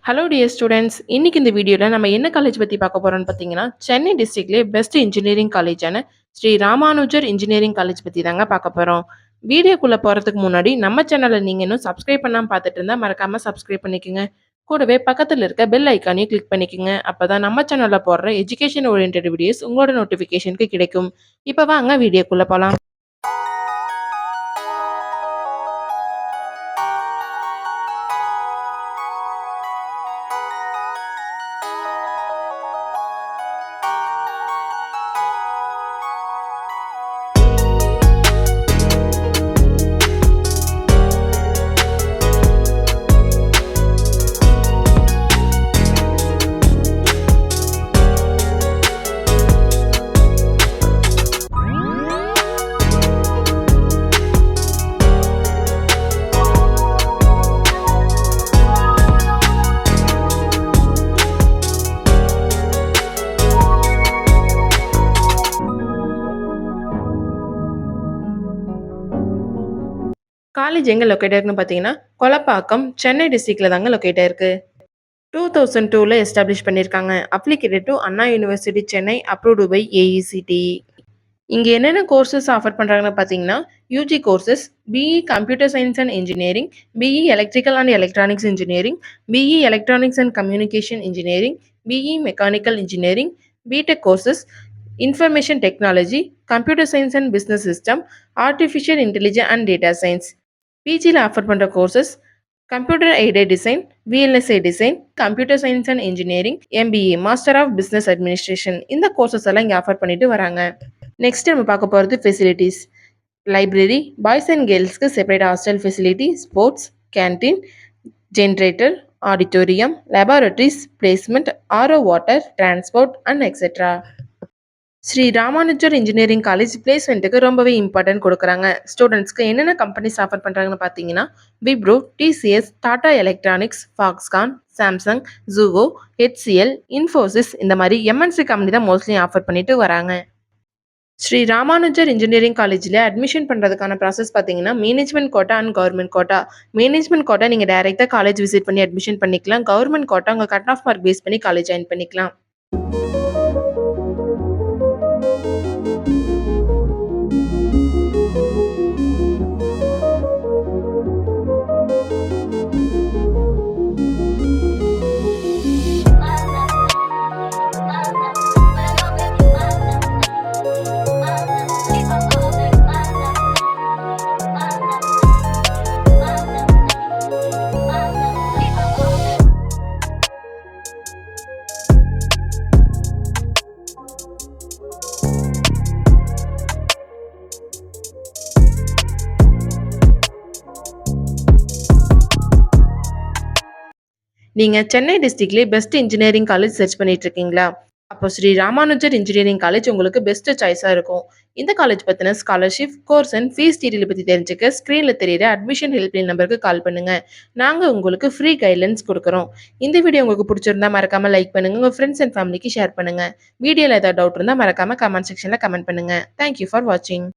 Hello dear students, இன்னைக்கு இந்த வீடியோவில் நம்ம என்ன காலேஜ் பற்றி பார்க்க போகிறோம்னு பார்த்தீங்கன்னா, சென்னை டிஸ்ட்ரிக்ட்லேயே பெஸ்ட் இன்ஜினியரிங் காலேஜான ஸ்ரீ ராமானுஜர் இன்ஜினியரிங் காலேஜ் பற்றி தாங்க பார்க்க போகிறோம். வீடியோக்குள்ளே போகிறதுக்கு முன்னாடி நம்ம சேனலை நீங்கள் இன்னும் சப்ஸ்கிரைப் பண்ணாமல் பார்த்துட்டு இருந்தால் மறக்காமல் சப்ஸ்கிரைப் பண்ணிக்கோங்க. கூடவே பக்கத்தில் இருக்க பெல் ஐக்கானையும் கிளிக் பண்ணிக்கோங்க. அப்போ தான் நம்ம சேனலில் போடுற எஜுகேஷன் ஓரியன்ட் வீடியோஸ் உங்களோட நோட்டிஃபிகேஷனுக்கு கிடைக்கும். இப்போ வாங்க வீடியோக்குள்ளே போகலாம். காலேஜ் எங்கே லொக்கேட் ஆயிருக்குன்னு பார்த்தீங்கன்னா, கொலப்பாக்கம், சென்னை டிஸ்ட்ரிக்டில் தாங்க லொக்கேட் ஆயிருக்கு. 2002ல எஸ்டாப்ளிஷ் பண்ணியிருக்காங்க. Affiliated to Anna University Chennai, approved by AICTE. இங்கே என்னென்ன கோர்சஸ் ஆஃபர் பண்ணுறாங்கன்னு பார்த்தீங்கன்னா, UG courses BE computer science and engineering, BE electrical and electronics engineering, BE electronics and communication engineering, BE mechanical engineering, BTech courses information technology, computer science and business system, artificial intelligence and data science. பிஜியில் offer பண்ணுற courses computer aided design, VLSI design, computer science and engineering, MBA master of business administration. இந்த courses எல்லாம் இங்கே offer பண்ணிட்டு வராங்க. Next நம்ம பார்க்க போகிறது ஃபெசிலிட்டிஸ். லைப்ரரி, பாய்ஸ் அண்ட் கேர்ள்ஸ்க்கு separate hostel facility, sports, canteen, generator, auditorium, laboratories, placement, RO water, transport and etcetera. Sri Ramanujar engineering college பிளேஸ்மெண்ட்டுக்கு ரொம்பவே இம்பார்ட்டன்ட் கொடுக்குறாங்க. ஸ்டூடெண்ட்ஸ்க்கு என்னென்ன கம்பெனிஸ் ஆஃபர் பண்ணுறாங்கன்னு பார்த்தீங்கன்னா, Wipro, TCS, Tata Electronics, Foxconn, Samsung, ஜூகோ, ஹெச்சிஎல், இன்ஃபோசிஸ் இந்த மாதிரி எம்என்சி கம்பெனி தான் மோஸ்ட்லி ஆஃபர் பண்ணிட்டு வராங்க. ஸ்ரீ ராமானுஜர் இன்ஜினியரிங் காலேஜில் அட்மிஷன் பண்ணுறதுக்கான ப்ராசஸ் பார்த்தீங்கன்னா, management quota and government quota. Management quota நீங்கள் டைரெக்டாக காலேஜ் விசிட் பண்ணி அட்மிஷன் பண்ணிக்கலாம். கவர்மெண்ட் கோட்டா உங்கள் கட் ஆஃப் மார்க் பேஸ் பண்ணி காலேஜ் ஜாயின் பண்ணிக்கலாம். நீங்கள் சென்னை டிஸ்ட்ரிக்ட்லேயே பெஸ்ட் இன்ஜினியரிங் காலேஜ் சர்ச் பண்ணிட்டு இருக்கீங்களா? அப்போ ஸ்ரீ ராமானுஜர் இன்ஜினியரிங் காலேஜ் உங்களுக்கு பெஸ்ட் சாய்ஸாக இருக்கும். இந்த காலேஜ் பற்றின scholarship, course and fees detail பற்றி தெரிஞ்சுக்க ஸ்க்ரீனில் தெரியுற அட்மிஷன் ஹெல்ப்லைன் நம்பருக்கு கால் பண்ணுங்கள். நாங்கள் உங்களுக்கு ஃப்ரீ கைட்லைன்ஸ் கொடுக்குறோம். இந்த வீடியோ உங்களுக்கு பிடிச்சிருந்தா மறக்காமல் லைக் பண்ணுங்கள். உங்கள் ஃப்ரெண்ட்ஸ் அண்ட் ஃபேமிலிக்கு ஷேர் பண்ணுங்கள். வீடியோவில் ஏதாவது டவுட் இருந்தால் மறக்காமல் கமெண்ட் செக்ஷனில் கமெண்ட் பண்ணுங்கள். தேங்க்யூ ஃபார் வாட்சிங்.